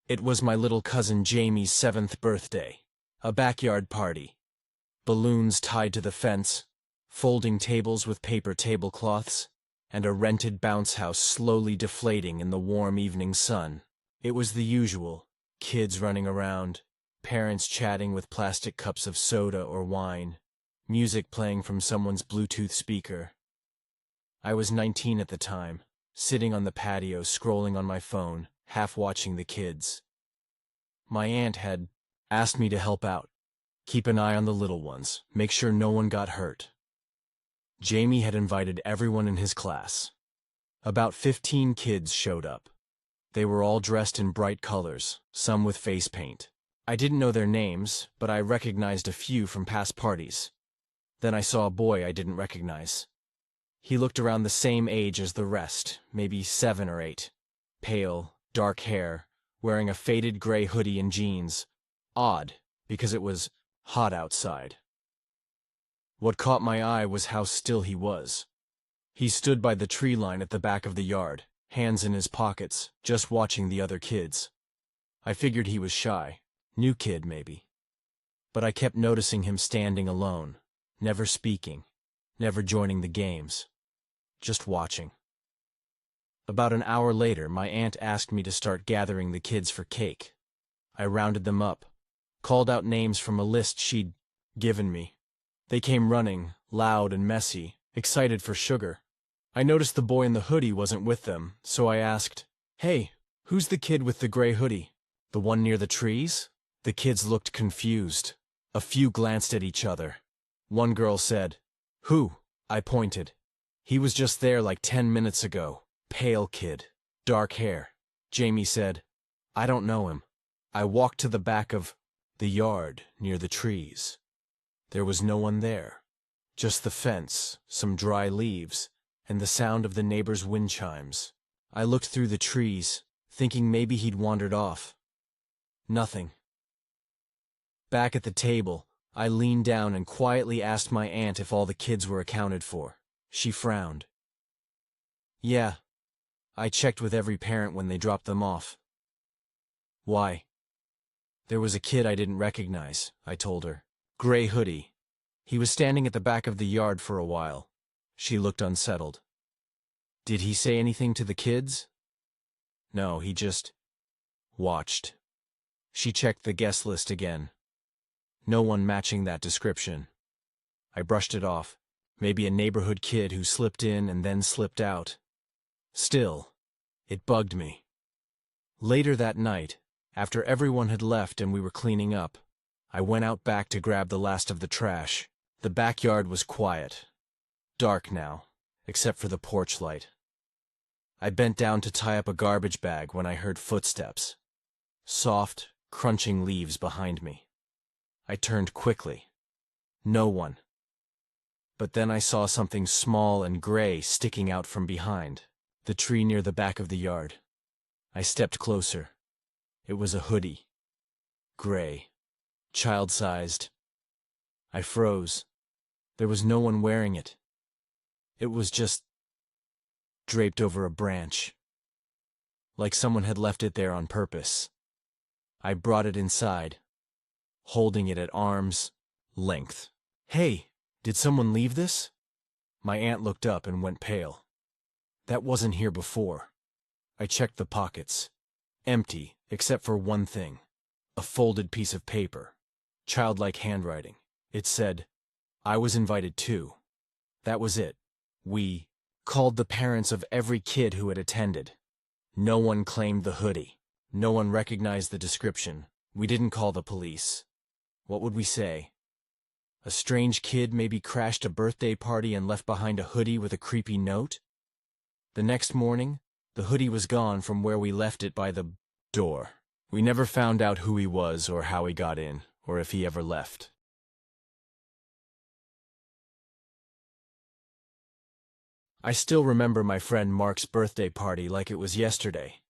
It was my little cousin Jamie's 7th birthday. A backyard party. Balloons tied to the fence, folding tables with paper tablecloths, and a rented bounce house slowly deflating in the warm evening sun. It was the usual, kids running around, parents chatting with plastic cups of soda or wine, music playing from someone's Bluetooth speaker. I was 19 at the time, sitting on the patio scrolling on my phone, half watching the kids. My aunt had asked me to help out, keep an eye on the little ones, make sure no one got hurt. Jamie had invited everyone in his class. About 15 kids showed up. They were all dressed in bright colors, some with face paint. I didn't know their names, but I recognized a few from past parties. Then I saw a boy I didn't recognize. He looked around the same age as the rest, maybe 7 or 8. Pale, dark hair, wearing a faded gray hoodie and jeans. Odd, because it was hot outside. What caught my eye was how still he was. He stood by the tree line at the back of the yard, hands in his pockets, just watching the other kids. I figured he was shy, new kid maybe. But I kept noticing him standing alone, never speaking, never joining the games, just watching. About an hour later, my aunt asked me to start gathering the kids for cake. I rounded them up, called out names from a list she'd given me. They came running, loud and messy, excited for sugar. I noticed the boy in the hoodie wasn't with them, so I asked, "Hey, who's the kid with the gray hoodie? The one near the trees?" The kids looked confused. A few glanced at each other. One girl said, "Who?" I pointed. "He was just there like 10 minutes ago. Pale kid. Dark hair." Jamie said, "I don't know him." I walked to the back of the yard near the trees. There was no one there. Just the fence, some dry leaves, and the sound of the neighbor's wind chimes. I looked through the trees, thinking maybe he'd wandered off. Nothing. Back at the table, I leaned down and quietly asked my aunt if all the kids were accounted for. She frowned. "Yeah. I checked with every parent when they dropped them off." "Why?" "There was a kid I didn't recognize," I told her. "Gray hoodie. He was standing at the back of the yard for a while." She looked unsettled. "Did he say anything to the kids?" "No, he just watched." She checked the guest list again. No one matching that description. I brushed it off. Maybe a neighborhood kid who slipped in and then slipped out. Still, it bugged me. Later that night, after everyone had left and we were cleaning up, I went out back to grab the last of the trash. The backyard was quiet. Dark now, except for the porch light. I bent down to tie up a garbage bag when I heard footsteps. Soft, crunching leaves behind me. I turned quickly. No one. But then I saw something small and gray sticking out from behind, the tree near the back of the yard. I stepped closer. It was a hoodie. Gray. Child-sized. I froze. There was no one wearing it. It was just draped over a branch. Like someone had left it there on purpose. I brought it inside, holding it at arm's length. "Hey, did someone leave this?" My aunt looked up and went pale. "That wasn't here before." I checked the pockets. Empty, except for one thing. A folded piece of paper. Childlike handwriting. It said, "I was invited too." That was it. We called the parents of every kid who had attended. No one claimed the hoodie. No one recognized the description. We didn't call the police. What would we say? A strange kid maybe crashed a birthday party and left behind a hoodie with a creepy note? The next morning, the hoodie was gone from where we left it by the door. We never found out who he was or how he got in, or if he ever left. I still remember my friend Mark's birthday party like it was yesterday.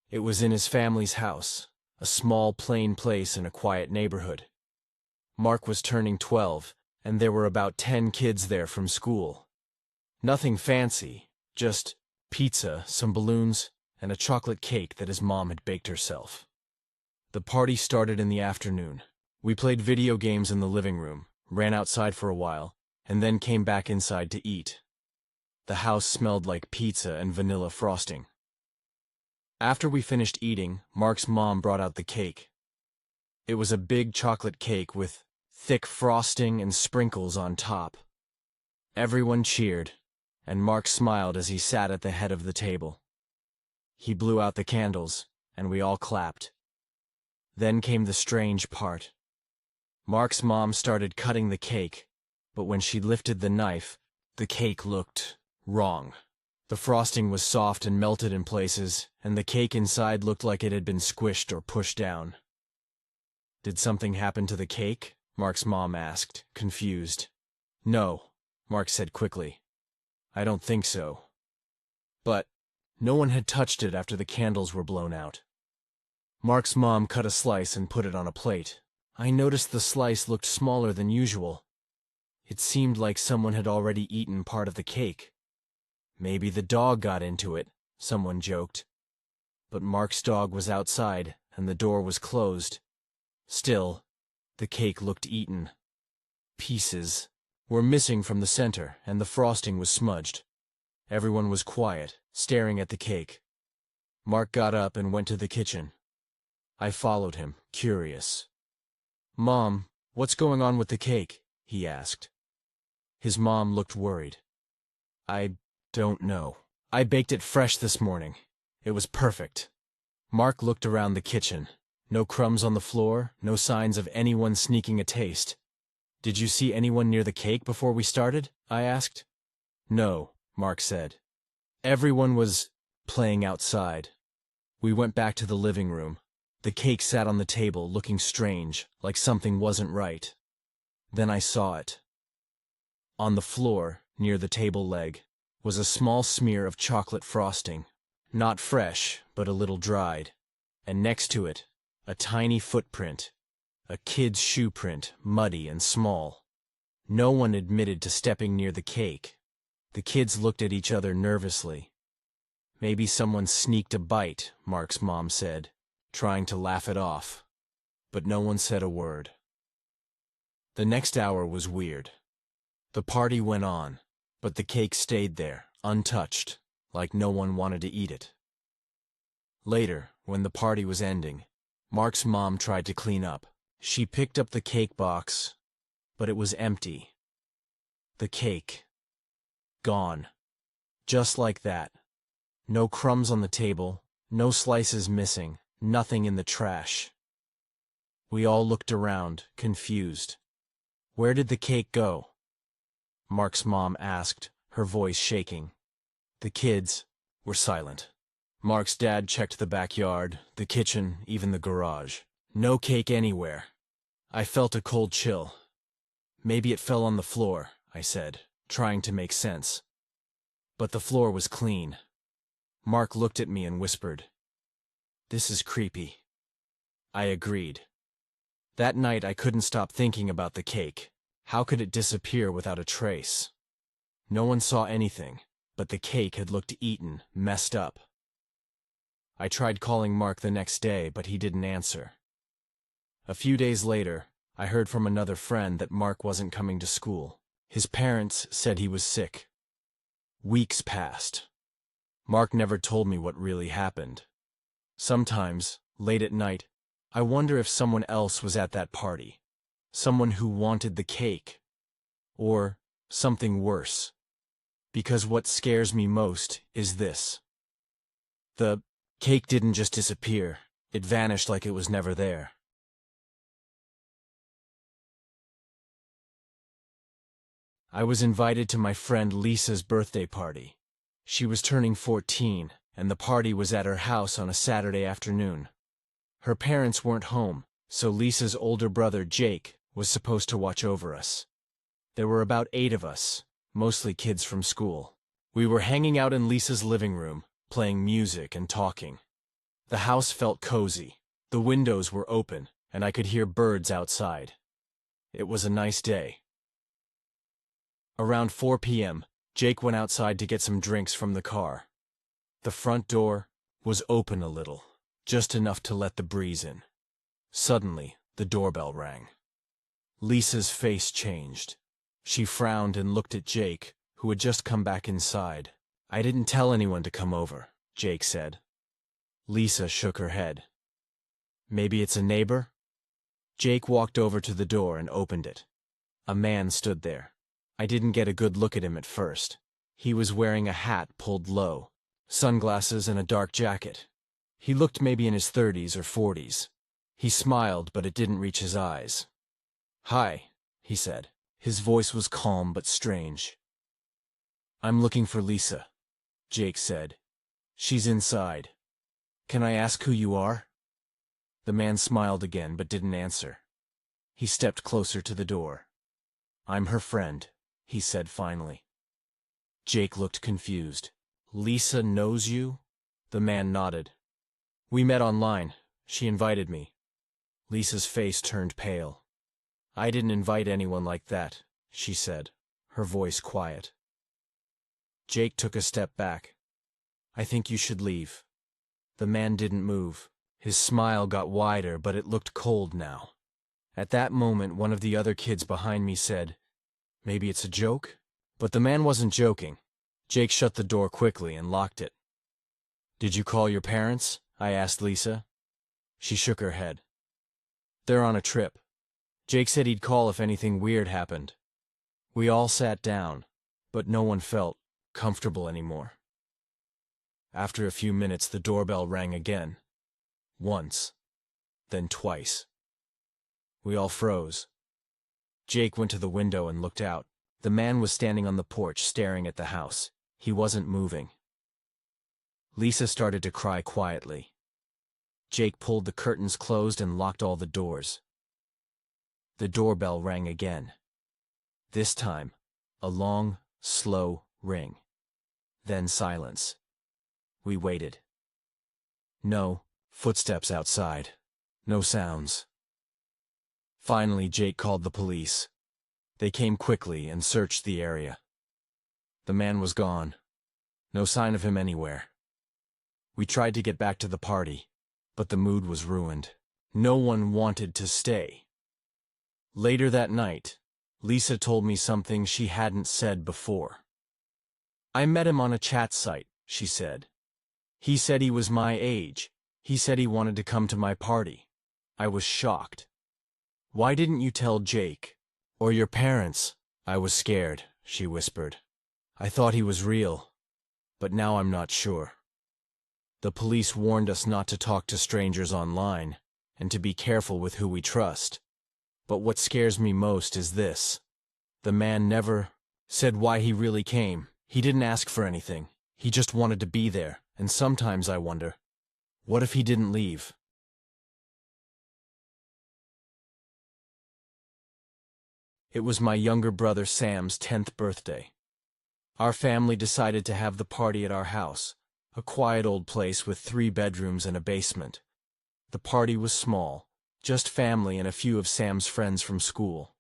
It was in his family's house, a small, plain place in a quiet neighborhood. Mark was turning 12, and there were about 10 kids there from school. Nothing fancy, just pizza, some balloons, and a chocolate cake that his mom had baked herself. The party started in the afternoon. We played video games in the living room, ran outside for a while, and then came back inside to eat. The house smelled like pizza and vanilla frosting. After we finished eating, Mark's mom brought out the cake. It was a big chocolate cake with thick frosting and sprinkles on top. Everyone cheered, and Mark smiled as he sat at the head of the table. He blew out the candles, and we all clapped. Then came the strange part. Mark's mom started cutting the cake, but when she lifted the knife, the cake looked wrong. The frosting was soft and melted in places, and the cake inside looked like it had been squished or pushed down. "Did something happen to the cake?" Mark's mom asked, confused. "No," Mark said quickly. "I don't think so." But no one had touched it after the candles were blown out. Mark's mom cut a slice and put it on a plate. I noticed the slice looked smaller than usual. It seemed like someone had already eaten part of the cake. "Maybe the dog got into it," someone joked. But Mark's dog was outside, and the door was closed. Still, the cake looked eaten. Pieces were missing from the center, and the frosting was smudged. Everyone was quiet, staring at the cake. Mark got up and went to the kitchen. I followed him, curious. "Mom, what's going on with the cake?" he asked. His mom looked worried. "I don't know. I baked it fresh this morning. It was perfect." Mark looked around the kitchen. No crumbs on the floor, no signs of anyone sneaking a taste. "Did you see anyone near the cake before we started?" I asked. "No," Mark said. "Everyone was playing outside." We went back to the living room. The cake sat on the table, looking strange, like something wasn't right. Then I saw it. On the floor, near the table leg, was a small smear of chocolate frosting. Not fresh, but a little dried. And next to it, a tiny footprint. A kid's shoe print, muddy and small. No one admitted to stepping near the cake. The kids looked at each other nervously. "Maybe someone sneaked a bite," Mark's mom said, trying to laugh it off. But no one said a word. The next hour was weird. The party went on, but the cake stayed there, untouched, like no one wanted to eat it. Later, when the party was ending, Mark's mom tried to clean up. She picked up the cake box, but it was empty. The cake. Gone. Just like that. No crumbs on the table, no slices missing, nothing in the trash. We all looked around, confused. "Where did the cake go?" Mark's mom asked, her voice shaking. The kids were silent. Mark's dad checked the backyard, the kitchen, even the garage. No cake anywhere. I felt a cold chill. "Maybe it fell on the floor," I said, trying to make sense. But the floor was clean. Mark looked at me and whispered, "This is creepy." I agreed. That night I couldn't stop thinking about the cake. How could it disappear without a trace? No one saw anything, but the cake had looked eaten, messed up. I tried calling Mark the next day, but he didn't answer. A few days later, I heard from another friend that Mark wasn't coming to school. His parents said he was sick. Weeks passed. Mark never told me what really happened. Sometimes, late at night, I wonder if someone else was at that party. Someone who wanted the cake. Or something worse. Because what scares me most is this. The cake didn't just disappear. It vanished like it was never there. I was invited to my friend Lisa's birthday party. She was turning 14, and the party was at her house on a Saturday afternoon. Her parents weren't home, so Lisa's older brother, Jake, was supposed to watch over us. There were about 8 of us, mostly kids from school. We were hanging out in Lisa's living room, playing music and talking. The house felt cozy. The windows were open, and I could hear birds outside. It was a nice day. Around 4 p.m., Jake went outside to get some drinks from the car. The front door was open a little, just enough to let the breeze in. Suddenly, the doorbell rang. Lisa's face changed. She frowned and looked at Jake, who had just come back inside. "I didn't tell anyone to come over," Jake said. Lisa shook her head. "Maybe it's a neighbor?" Jake walked over to the door and opened it. A man stood there. I didn't get a good look at him at first. He was wearing a hat pulled low, sunglasses and a dark jacket. He looked maybe in his 30s or 40s. He smiled, but it didn't reach his eyes. "Hi," he said. His voice was calm but strange. "I'm looking for Lisa," Jake said. "She's inside. Can I ask who you are?" The man smiled again but didn't answer. He stepped closer to the door. "I'm her friend," he said finally. Jake looked confused. "Lisa knows you?" The man nodded. "We met online. She invited me." Lisa's face turned pale. "I didn't invite anyone like that," she said, her voice quiet. Jake took a step back. "I think you should leave." The man didn't move. His smile got wider, but it looked cold now. At that moment, one of the other kids behind me said, "Maybe it's a joke?" But the man wasn't joking. Jake shut the door quickly and locked it. "Did you call your parents?" I asked Lisa. She shook her head. "They're on a trip. Jake said he'd call if anything weird happened." We all sat down, but no one felt comfortable anymore. After a few minutes, the doorbell rang again. Once, then twice. We all froze. Jake went to the window and looked out. The man was standing on the porch staring at the house. He wasn't moving. Lisa started to cry quietly. Jake pulled the curtains closed and locked all the doors. The doorbell rang again. This time, a long, slow ring. Then silence. We waited. No footsteps outside. No sounds. Finally, Jake called the police. They came quickly and searched the area. The man was gone. No sign of him anywhere. We tried to get back to the party, but the mood was ruined. No one wanted to stay. Later that night, Lisa told me something she hadn't said before. "I met him on a chat site," she said. "He said he was my age. He said he wanted to come to my party." I was shocked. "Why didn't you tell Jake? Or your parents?" "I was scared," she whispered. "I thought he was real, but now I'm not sure." The police warned us not to talk to strangers online, and to be careful with who we trust. But what scares me most is this. The man never said why he really came. He didn't ask for anything. He just wanted to be there, and sometimes I wonder, what if he didn't leave? It was my younger brother Sam's 10th birthday. Our family decided to have the party at our house, a quiet old place with 3 bedrooms and a basement. The party was small, just family and a few of Sam's friends from school.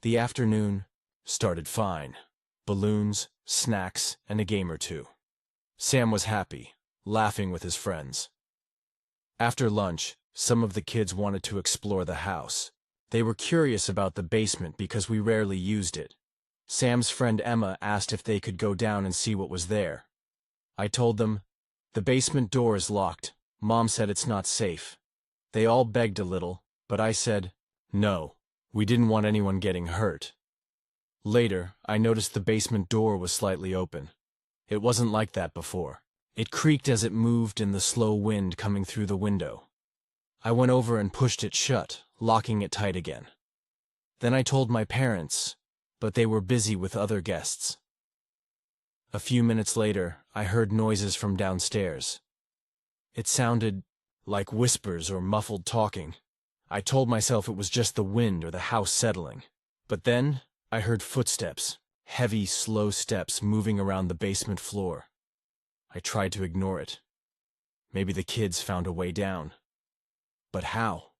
The afternoon started fine. Balloons, snacks, and a game or two. Sam was happy, laughing with his friends. After lunch, some of the kids wanted to explore the house. They were curious about the basement because we rarely used it. Sam's friend Emma asked if they could go down and see what was there. I told them, "The basement door is locked. Mom said it's not safe." They all begged a little, but I said, no, we didn't want anyone getting hurt. Later, I noticed the basement door was slightly open. It wasn't like that before. It creaked as it moved in the slow wind coming through the window. I went over and pushed it shut, locking it tight again. Then I told my parents, but they were busy with other guests. A few minutes later, I heard noises from downstairs. It sounded like whispers or muffled talking. I told myself it was just the wind or the house settling. But then, I heard footsteps, heavy, slow steps moving around the basement floor. I tried to ignore it. Maybe the kids found a way down. But how?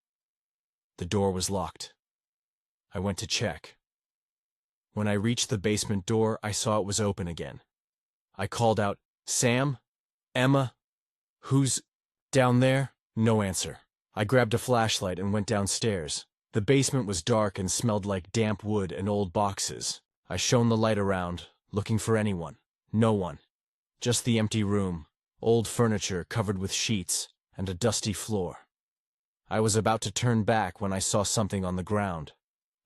The door was locked. I went to check. When I reached the basement door, I saw it was open again. I called out, "Sam? Emma? Who's down there?" No answer. I grabbed a flashlight and went downstairs. The basement was dark and smelled like damp wood and old boxes. I shone the light around, looking for anyone. No one. Just the empty room, old furniture covered with sheets, and a dusty floor. I was about to turn back when I saw something on the ground.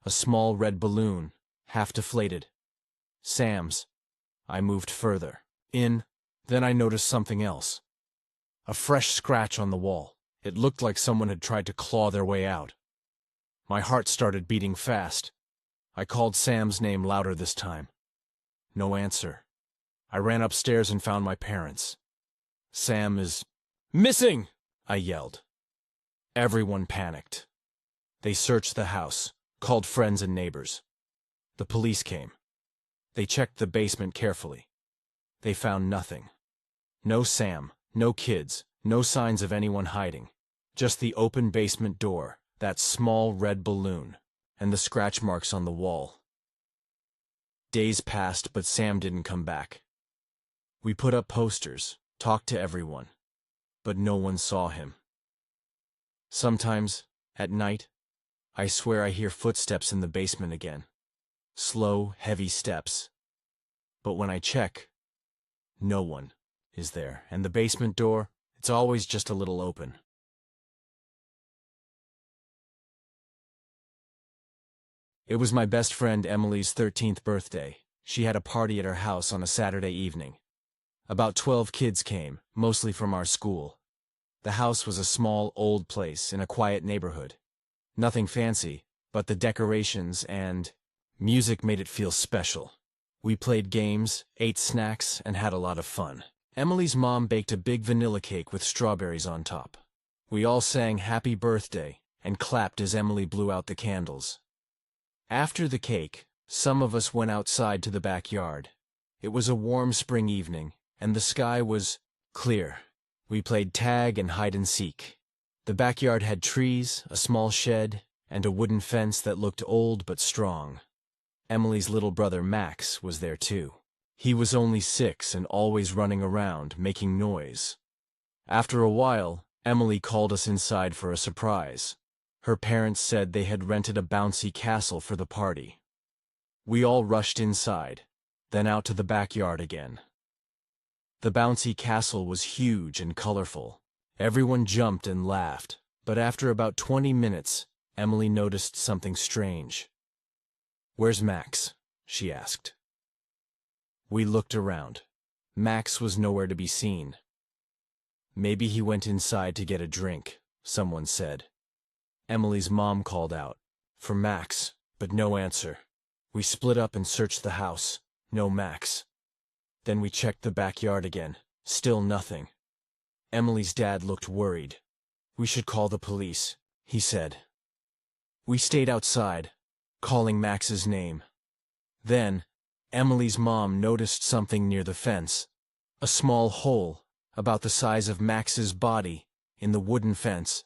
A small red balloon, half deflated. Sam's. I moved further. Then I noticed something else. A fresh scratch on the wall. It looked like someone had tried to claw their way out. My heart started beating fast. I called Sam's name louder this time. No answer. I ran upstairs and found my parents. "Sam is missing!" I yelled. Everyone panicked. They searched the house, called friends and neighbors. The police came. They checked the basement carefully. They found nothing. No Sam, no kids, no signs of anyone hiding. Just the open basement door, that small red balloon, and the scratch marks on the wall. Days passed, but Sam didn't come back. We put up posters, talked to everyone, but no one saw him. Sometimes, at night, I swear I hear footsteps in the basement again. Slow, heavy steps. But when I check, no one is there, and the basement door, it's always just a little open. It was my best friend Emily's 13th birthday. She had a party at her house on a Saturday evening. About 12 kids came, mostly from our school. The house was a small, old place in a quiet neighborhood. Nothing fancy, but the decorations and music made it feel special. We played games, ate snacks, and had a lot of fun. Emily's mom baked a big vanilla cake with strawberries on top. We all sang "Happy Birthday" and clapped as Emily blew out the candles. After the cake, some of us went outside to the backyard. It was a warm spring evening, and the sky was clear. We played tag and hide and seek. The backyard had trees, a small shed, and a wooden fence that looked old but strong. Emily's little brother Max was there too. He was only 6 and always running around, making noise. After a while, Emily called us inside for a surprise. Her parents said they had rented a bouncy castle for the party. We all rushed inside, then out to the backyard again. The bouncy castle was huge and colorful. Everyone jumped and laughed, but after about 20 minutes, Emily noticed something strange. "Where's Max?" she asked. We looked around. Max was nowhere to be seen. "Maybe he went inside to get a drink," someone said. Emily's mom called out for Max, but no answer. We split up and searched the house. No Max. Then we checked the backyard again. Still nothing. Emily's dad looked worried. "We should call the police," he said. We stayed outside, calling Max's name. Then, Emily's mom noticed something near the fence. A small hole, about the size of Max's body, in the wooden fence.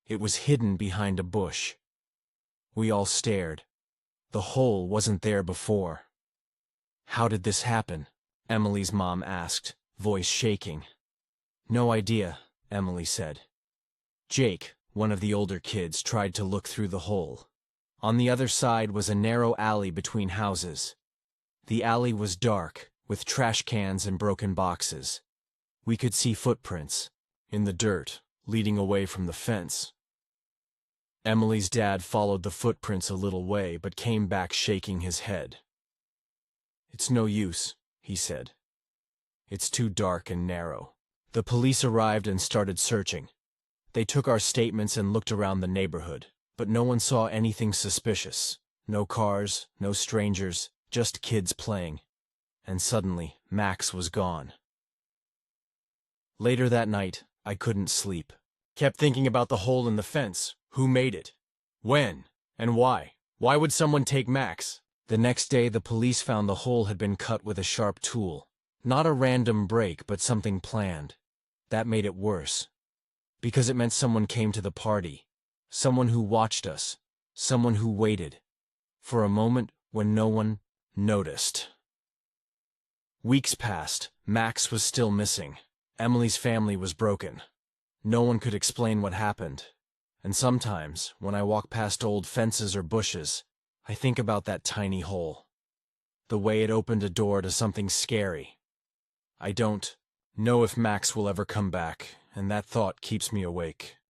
It was hidden behind a bush. We all stared. The hole wasn't there before. "How did this happen?" Emily's mom asked, voice shaking. "No idea," Emily said. Jake, one of the older kids, tried to look through the hole. On the other side was a narrow alley between houses. The alley was dark, with trash cans and broken boxes. We could see footprints, in the dirt, leading away from the fence. Emily's dad followed the footprints a little way, but came back shaking his head. "It's no use," he said. "It's too dark and narrow." The police arrived and started searching. They took our statements and looked around the neighborhood, but no one saw anything suspicious. No cars, no strangers, just kids playing. And suddenly, Max was gone. Later that night, I couldn't sleep. Kept thinking about the hole in the fence. Who made it? When? And why? Why would someone take Max? The next day, the police found the hole had been cut with a sharp tool. Not a random break, but something planned. That made it worse. Because it meant someone came to the party. Someone who watched us. Someone who waited. For a moment when no one noticed. Weeks passed. Max was still missing. Emily's family was broken. No one could explain what happened. And sometimes, when I walk past old fences or bushes, I think about that tiny hole. The way it opened a door to something scary. I don't know if Max will ever come back, and that thought keeps me awake.